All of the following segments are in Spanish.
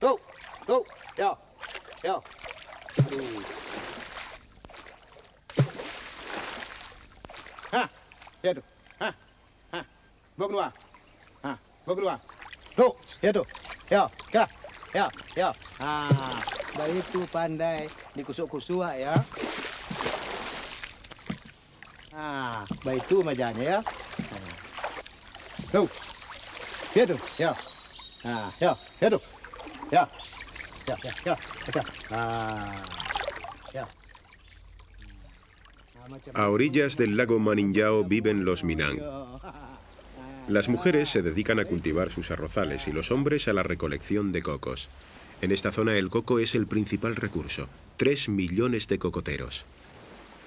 Tuh, tuh, yo, yo. Aduh. Hah, ya tuh. Hah, hah. Bawa keluar. Hah, bawa keluar. Tuh, ya tuh. Yo, ya, ya, ya. Ah, baik itu pandai dikusuk-kusuk ya. Ah, baik itu majanya ya. Tuh, ya tuh, ya. Ah, ya, ya tuh. Ya, ya, ya, ya, ya. Ah, ya. A orillas del lago Maninjao viven los Minang. Las mujeres se dedican a cultivar sus arrozales y los hombres a la recolección de cocos. En esta zona el coco es el principal recurso, 3 millones de cocoteros.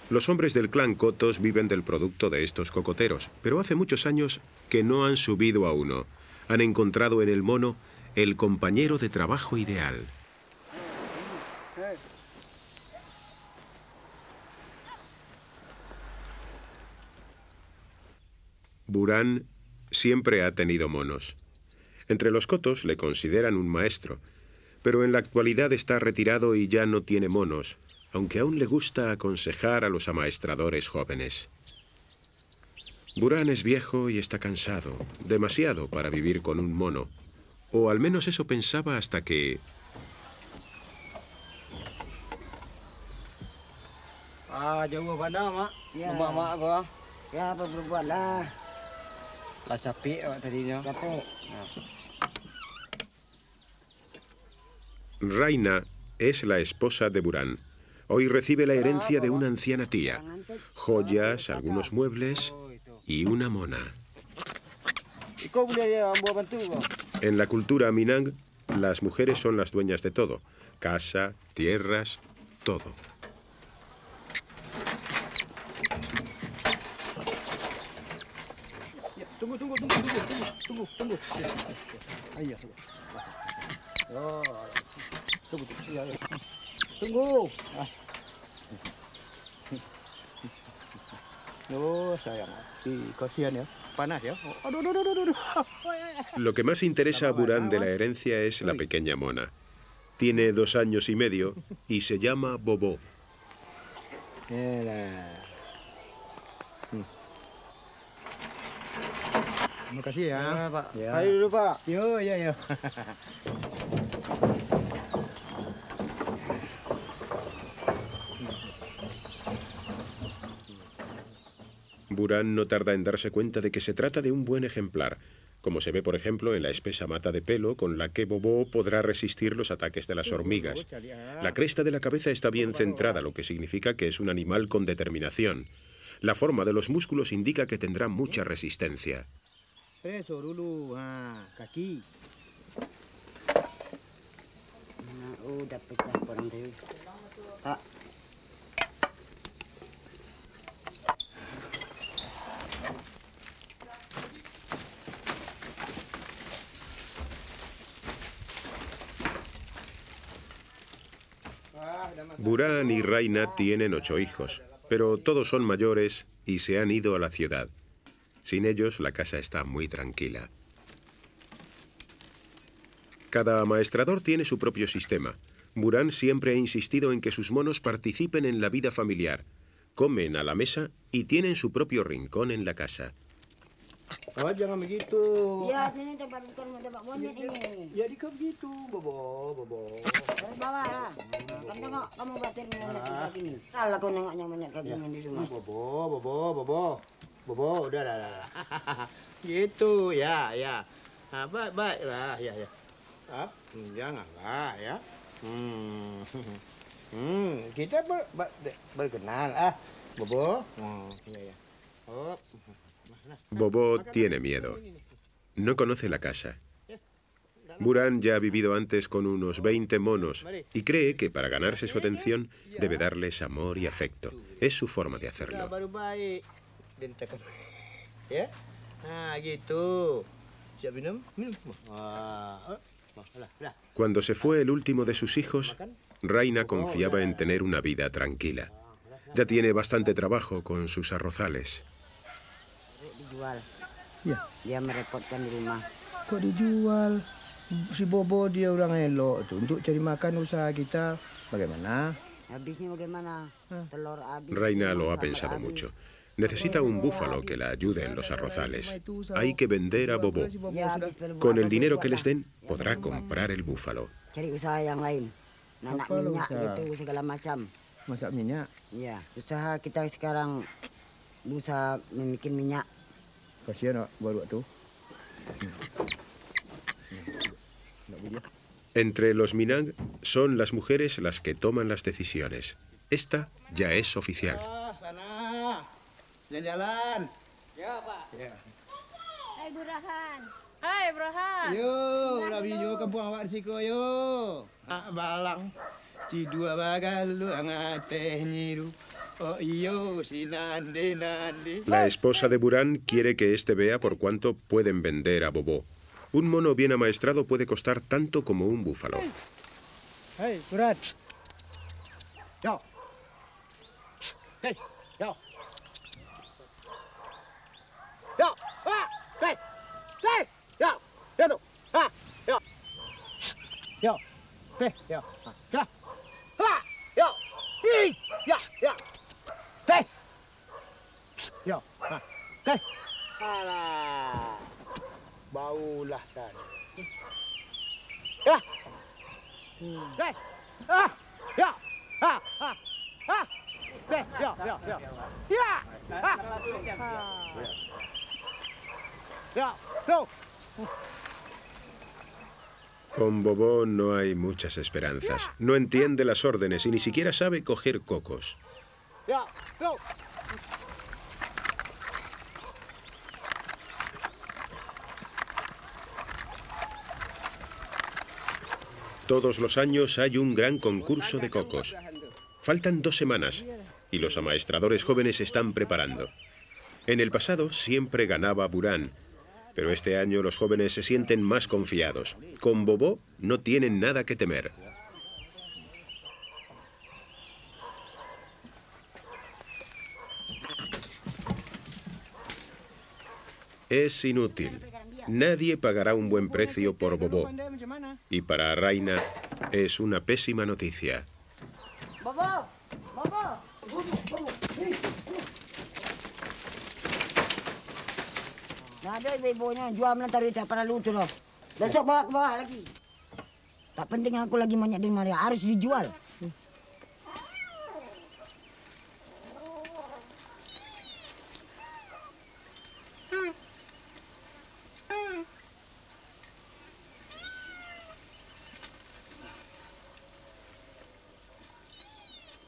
Los hombres del clan Kotos viven del producto de estos cocoteros, pero hace muchos años que no han subido a uno. Han encontrado en el mono el compañero de trabajo ideal. Burán siempre ha tenido monos. Entre los Kotos le consideran un maestro, pero en la actualidad está retirado y ya no tiene monos, aunque aún le gusta aconsejar a los amaestradores jóvenes. Burán es viejo y está cansado, demasiado para vivir con un mono. O al menos eso pensaba hasta que... Jauh mana, Mak? Ya. Mak apa? Ya, apa berbuat lah. Lah capek awak tadinya. Capek. Raina es la esposa de Burán. Hoy recibe la herencia de una anciana tía, joyas, algunos muebles y una mona. Kau boleh buat bantu kau? En la cultura Minang, las mujeres son las dueñas de todo. Casa, tierras, todo. Tunggu. Ayo, tunggu. Oh, tunggu. Ya, ya. Tunggu. Ah. Oh, sayang. Kasihan ya. Panas ya. Aduh. Lo que más interesa a Burán de la herencia es la pequeña mona. Tiene 2 años y medio y se llama Bobo. Terima kasih ya. Pak. Ya. Ayo dulu, Pak. Yo. Burán no tarda en darse cuenta de que se trata de un buen ejemplar, como se ve por ejemplo en la espesa mata de pelo con la que Bobo podrá resistir los ataques de las hormigas. La cresta de la cabeza está bien centrada, lo que significa que es un animal con determinación. La forma de los músculos indica que tendrá mucha resistencia. Preso dulu. Kaki. Udah pecah orang tu. Pak. Burán y Raina tienen 8 hijos, pero todos son mayores y se han ido a la ciudad. Sin ellos, la casa está muy tranquila. Cada amaestrador tiene su propio sistema. Burán siempre ha insistido en que sus monos participen en la vida familiar. Comen a la mesa y tienen su propio rincón en la casa. Oh, jangan begitu. Ya, sini tempat tembak monyet ini. Ya dikau begitu, Bobo. Bawa lah. Kamu tengok, kamu batin monyet kayak gini. Salah kau nengoknya monyet kayak gini di rumah. Bobo. Udah. Gitu, ya. Baik lah, ya. Janganlah, ya. Kita berkenal, Bobo. Ya. Oh. Bobo tiene miedo. No conoce la casa. Burán ya ha vivido antes con unos 20 monos y cree que para ganarse su atención debe darles amor y afecto. Es su forma de hacerlo. Baru baik. Ya? Gitu. Siap minum? Cuando se fue el último de sus hijos, Raina confiaba en tener una vida tranquila. Ya tiene bastante trabajo con sus arrozales. Dijual. Ya. Dia merepotkan di rumah. Kok dijual? Si Bobo dia orang elok tu untuk cari makan usaha kita. Bagaimana? Habisnya bagaimana? Telur habis. Raina lo ha pensado mucho. Necesita un búfalo que la ayude en los arrozales. Hay que vender a Bobo. Ya habis perbuatan. Con el dinero que les den, podrá comprar el búfalo. Cari usaha yang lain. Nanak Apa minyak usaha? gitu segala macam. Masak minyak. Ya, usaha kita sekarang berusaha membuat minyak. Kasihan nak baru tu. Entre los Minang son las mujeres las que toman las decisiones. Esta ya es oficial. Sana. Jalan-jalan. Ya, Pak. Hai Burahan. Hai Burahan. Yo, ulah video kampung awak di siko yo. Balang. Ci dua bagal lu ngateh nyiru. Oh iyo, si nande. La esposa de Burán quiere que éste vea por cuánto pueden vender a Bobo. Un mono bien amaestrado puede costar tanto como un búfalo. Hei, Buran. Yo. Hey, yo. Yo. Ah, hey. Hey, yo. Yo no. Ah, yo. Yo. Hey, yo. Ya. Ah, yo. Hey, ya, ya. Hey. Yo. Ah. Hey. Alah. Baulah tadi. Ya. Hey. Ah. Ya. Ah. Ah. Ah. Hey. Ya. Ya. Ya. Ya. Ah. Ya. No. Con Bobo no hay muchas esperanzas. No entiende las órdenes y ni siquiera sabe coger cocos. Ya. No. Todos los años hay un gran concurso de cocos. Faltan 2 semanas y los amaestradores jóvenes se están preparando. En el pasado siempre ganaba Burán, pero este año los jóvenes se sienten más confiados. Con Bobo no tienen nada que temer. Es inútil. Nadie pagará un buen precio por Bobo. Y para Raina es una pésima noticia. Bobo! Bobo! Nah, ada ibu-ibunya jual melantari tak pada lu tu loh. Besok bawa ke bawah lagi. Tak penting aku lagi banyak di mana, harus dijual.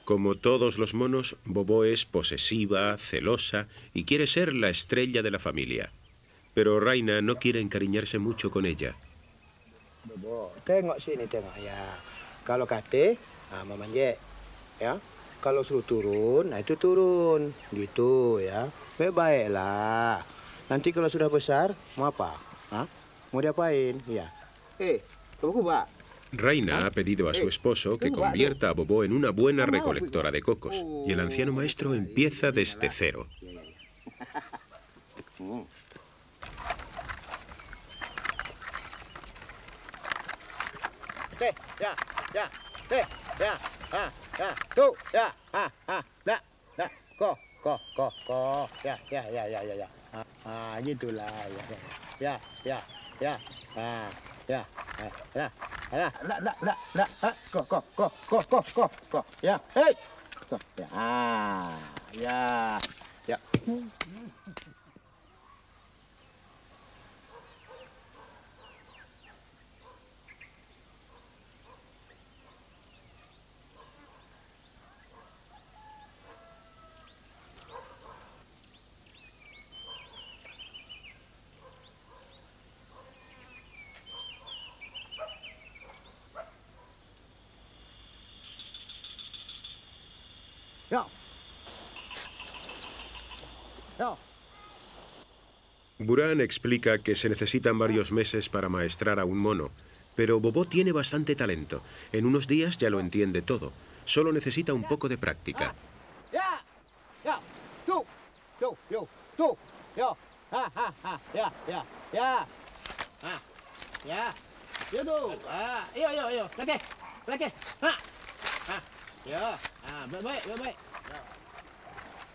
Como todos los monos, Bobo es posesiva, celosa y quiere ser la estrella de la familia. Pero Raina no quiere encariñarse mucho con ella. Bobo, tengok sini tengok ya. Kalau kate, memanjat. Ya. Kalau suruh turun, itu turun. Gitu ya. Baiklah. Nanti kalau sudah besar, mau apa? Mau diapain? Ya. Kamu kubak. Raina ha pedido a su esposo que convierta a Bobo en una buena recolectora de cocos, y el anciano maestro empieza desde cero. Ya. Tuh, ya. Kok. Ya. Gitulah. Ya. Kok. Ya. Hei. Kok. Ya. Burán explica que se necesitan varios meses para maestrar a un mono, pero Bobo tiene bastante talento. En unos días ya lo entiende todo. Solo necesita un poco de práctica. Ya. Tuh. Ya. Ya tu. Iyo, iyo, iyo. Lagi. Lagi. Ha. Ha. Ya. Baik, baik, baik.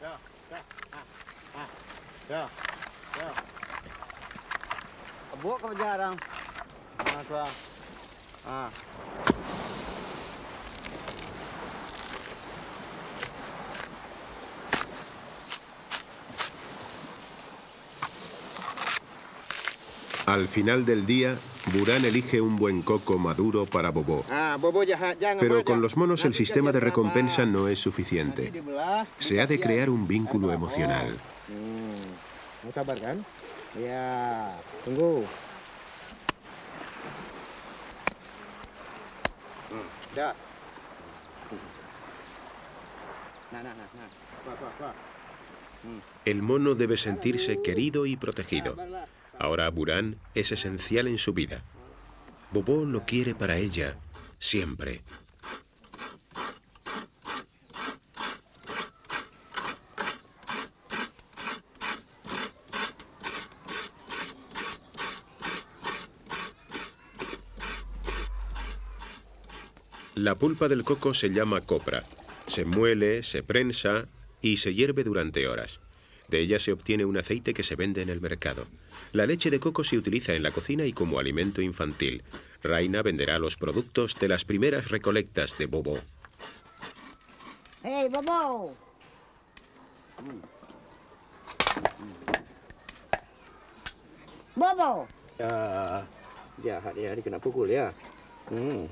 Ya. Ya. Ha. Ya. Ya. Buat kau jarang. Tuang. Al final del día, Burán elige un buen coco maduro para Bobo. Bobo jangan Pero con los monos el sistema de recompensa no es suficiente. Se ha de crear un vínculo emocional. Mau sabar kan? Ya, tunggu. Dah. Nah. Kuah. El mono debe sentirse querido y protegido. Ahora Burán es esencial en su vida. Bobo lo quiere para ella, siempre. La pulpa del coco se llama copra. Se muele, se prensa y se hierve durante horas. De ella se obtiene un aceite que se vende en el mercado. La leche de coco se utiliza en la cocina y como alimento infantil. Raina venderá los productos de las primeras recolectas de Bobo. Hey, Bobo. Bobo. Ya, hari kena pukul ya.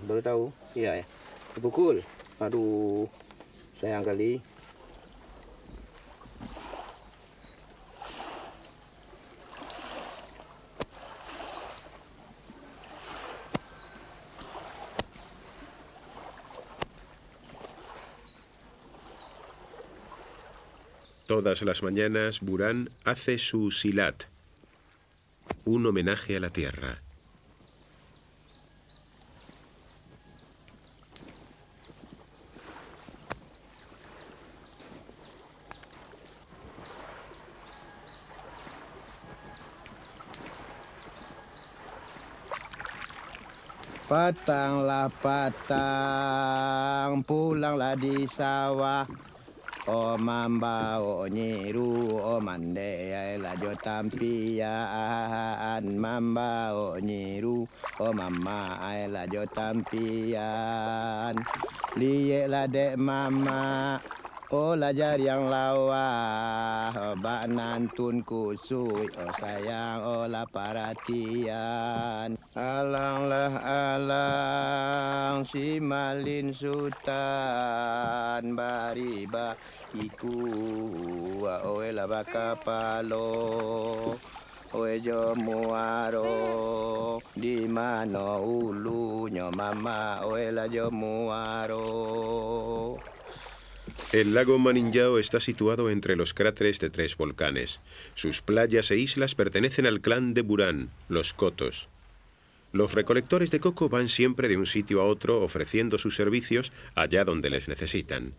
Baru tahu. Iya ya. Dipukul. Aduh, sayang kali. Todas las mañanas, Burán hace su silat, un homenaje a la tierra. Patanglah patang, pulanglah di sawah. O mambao nyiru, o mandai lajo tampian. Mambao nyiru, o mama ai lajo tampian. Liyelah dek mama, o lajar yang lawa. Bak nantun kusui, o sayang, o la perhatian. Alanglah alang, si malin sultan bariba iku oe la baka palo oe jo muaro di mano ulunya mama oe la jo muaro. El lago Maninjao está situado entre los cráteres de 3 volcanes. Sus playas e islas pertenecen al clan de Burán, los Cotos. Los recolectores de coco van siempre de un sitio a otro ofreciendo sus servicios allá donde les necesitan.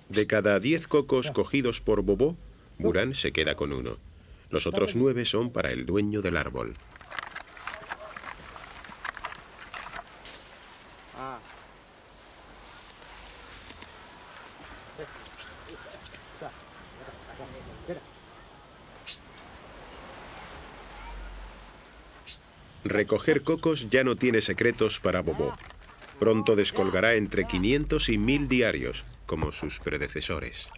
De cada 10 cocos cogidos por Bobo, Burán se queda con uno. Los otros 9 son para el dueño del árbol. Recoger cocos ya no tiene secretos para Bobo. Pronto descolgará entre 500 y 1000 diarios, como sus predecesores.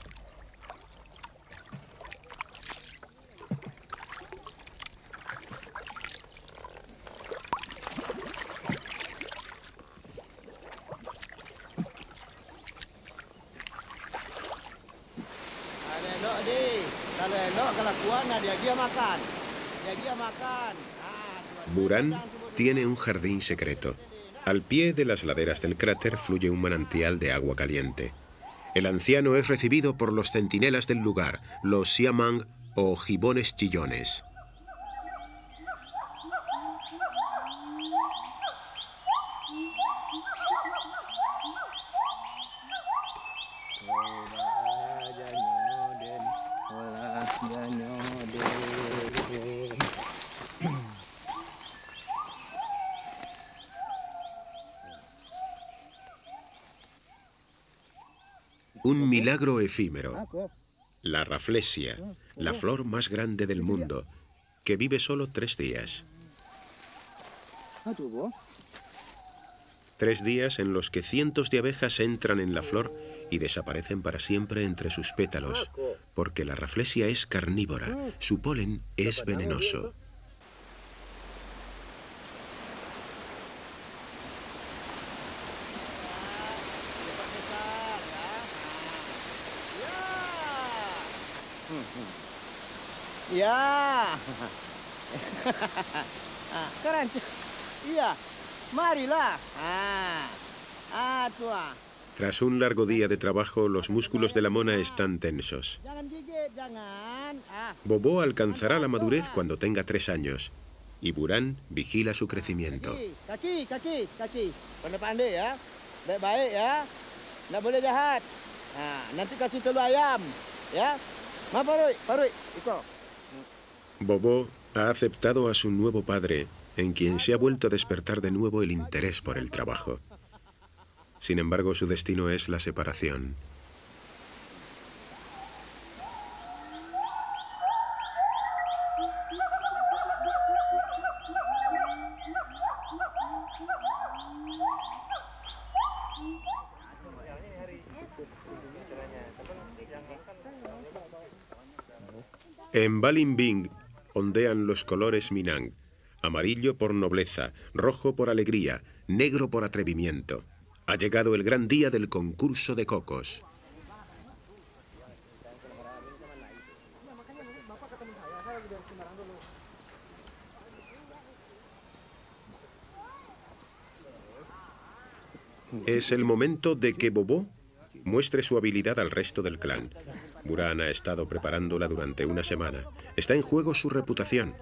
Burán tiene un jardín secreto. Al pie de las laderas del cráter fluye un manantial de agua caliente. El anciano es recibido por los centinelas del lugar, los siamang o gibones chillones. Un milagro efímero. La raflesia, la flor más grande del mundo, que vive solo 3 días. 3 días en los que cientos de abejas entran en la flor y desaparecen para siempre entre sus pétalos, porque la raflesia es carnívora, su polen es venenoso. Ya. Keren. Iya. Marilah. Tua. Tras un largo día de trabajo, los músculos de la mona están tensos. Jangan gigit, jangan. Bobo alcanzará la madurez cuando tenga 3 años, y Buran vigila su crecimiento. Kaki. Pandai-pandai ya. Baik-baik ya. Nggak boleh jahat. Nanti kasih telur ayam, ya. Ma Parui, Iko. Bobo ha aceptado a su nuevo padre, en quien se ha vuelto a despertar de nuevo el interés por el trabajo. Sin embargo, su destino es la separación. En Balimbing ondean los colores Minang, amarillo por nobleza, rojo por alegría, negro por atrevimiento. Ha llegado el gran día del concurso de cocos. Es el momento de que Bobo muestre su habilidad al resto del clan. Buran ha estado preparándola durante una semana. Está en juego su reputación.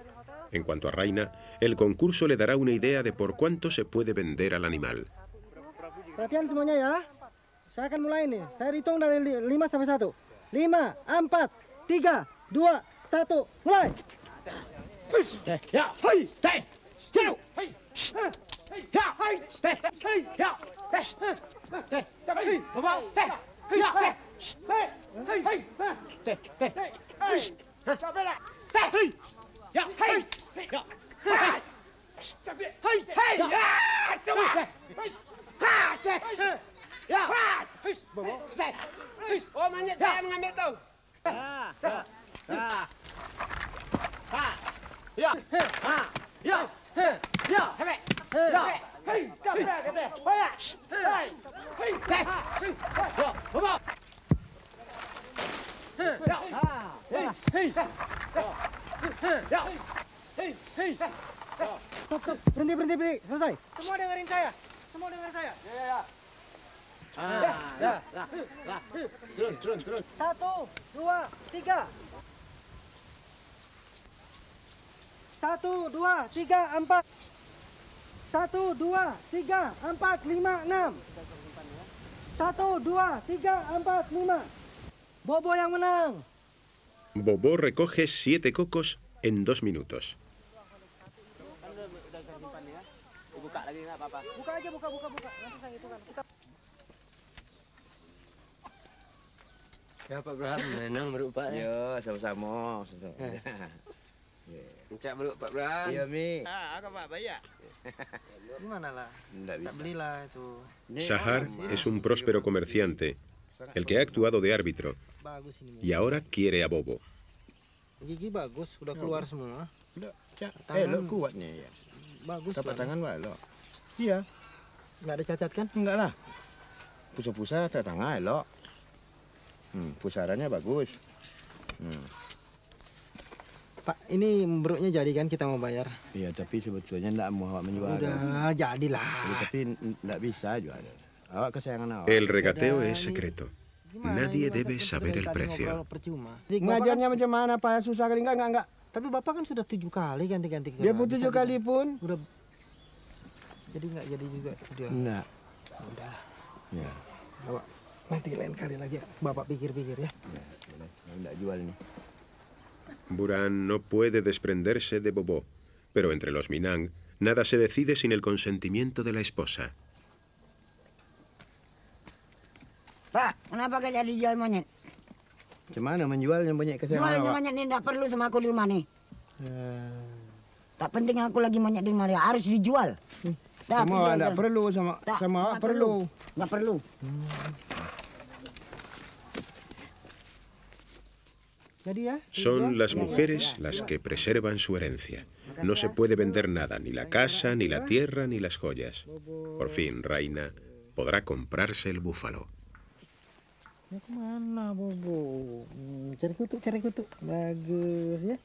En cuanto a Raina, el concurso le dará una idea de por cuánto se puede vender al animal. Perhatian semuanya ya. Saya akan mulai nih. Saya hitung dari 5 sampai 1. 5, 4, 3, 2, 1, mulai. Ya, hei, stay. Skill. Hei. Ya, hei, stay. Hei, ya. Hei, Bobo. Ya, hei. Hei, hei. Hei. Hei. Ya, hei. Ya. Hei. Hei. Ya, tunggu. Ya. Bobo. Oh, monyet saya mengambil tu. Ya. Ya. Ya. Hei. Ya. Hei. Capek kata. Hoya. Hei. Hei. Ya. Bobo. Ya. Hei. Hei. Ya. Hei. Hei. Stop. Berhenti. Selesai. Semua dengerin saya. Ya. Turun. 1, 2, 3. 1, 2, 3, 4. 1, 2, 3, 4, 5, 6. 1, 2, 3, 4, 5. Bobo yang menang. Bobo recoge 7 cocos en 2 minutos. Buka aja. Nanti saya hitungkan. Ya Pak Bram, menang beruk Pak. Ya, sama-sama. Encak beruk Pak Bram. Ya, Mi. Apa Pak, bayar? Gimana lah? Tak belilah itu. Sahar es un próspero comerciante, el que ha actuado de árbitro, Bagus ini. y ahora quiere a Bobo. Gigi bagus, udah keluar semua. Lo kuat nih. Bagus. Tapak Pak. tangan lo. Iya. Nggak ada cacat kan? Enggak lah. Pusat-pusat tangan lo. Pusarannya bagus. Pak, ini beruknya jadi kan kita mau bayar? Iya, tapi sebetulnya enggak mau awak menjual. Udah, jadilah. Tapi enggak bisa jual. Awak kesayangan awak. El regateo es secreto. Nadie debe saber el precio. Mengajarnya macam mana Pak? Susah kali enggak. Tapi Bapak kan sudah 7 kali ganti-ganti. Dia pun 7 kali pun. Udah. Jadi nggak jadi juga dia. Enggak. Udah. Ya. Awak nanti lain kali lagi Bapak pikir-pikir ya. Ya, boleh. Enggak jual nih. Buran no puede desprenderse de Bobo, pero entre los Minang nada se decide sin el consentimiento de la esposa. Pak, kenapa gak jadi jual monyet? Macam mana menjualnya banyak kesian Jual aja awak? monyet ni tak perlu sama aku di rumah ni. Tak penting aku lagi monyet di rumah dia, harus dijual. Dah, Sama awak tak perlu, sama awak perlu. Nggak perlu. Jadi ya. Son las mujeres las que preservan su herencia. No se puede vender nada, ni la casa, ni la tierra, ni las joyas. Por fin, Raina podrá comprarse el búfalo. Ini kemana Bobo? Cari kutuk. Bagus ya.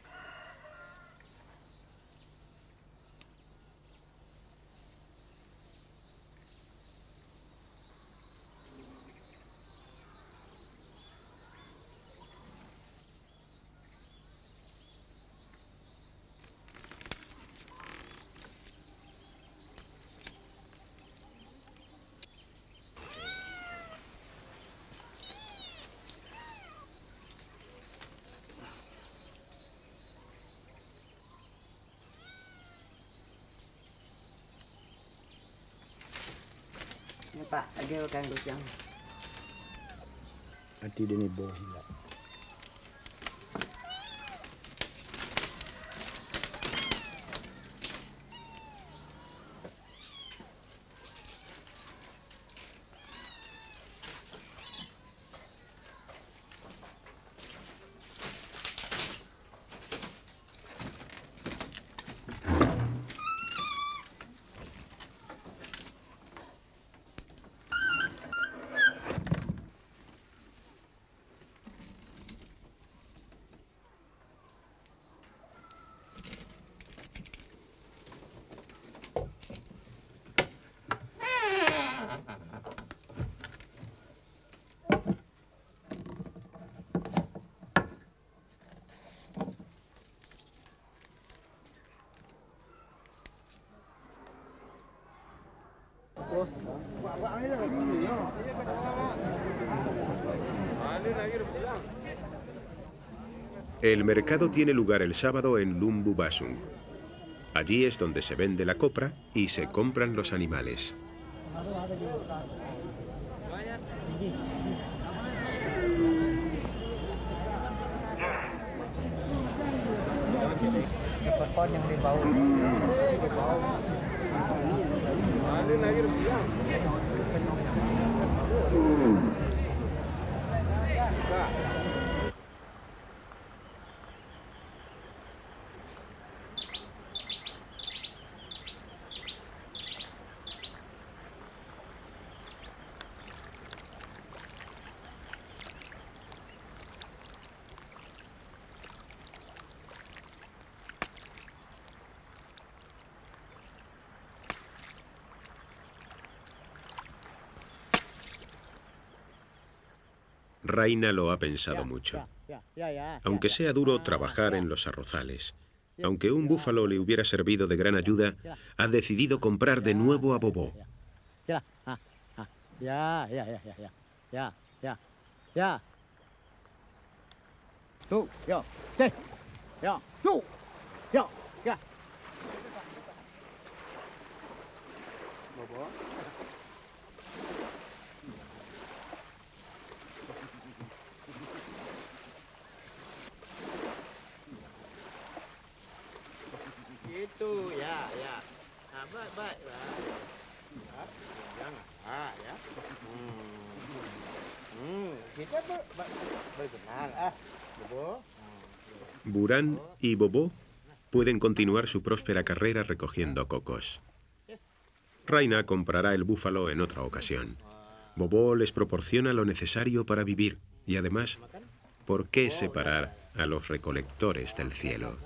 Ini Pak, ada makan kucing. Hati dia ni boh hilang. El mercado tiene lugar el sábado en Lumbu Basung. Allí es donde se vende la copra y se compran los animales. Raina lo ha pensado mucho. Aunque sea duro trabajar en los arrozales, aunque un búfalo le hubiera servido de gran ayuda, ha decidido comprar de nuevo a Bobo. Itu ya. Baiklah. Jangan. Ya. Kita berkenal Bobo. Buran y Bobo pueden continuar su próspera carrera recogiendo cocos. Raina comprará el búfalo en otra ocasión. Bobo les proporciona lo necesario para vivir y además, ¿por qué separar a los recolectores del cielo?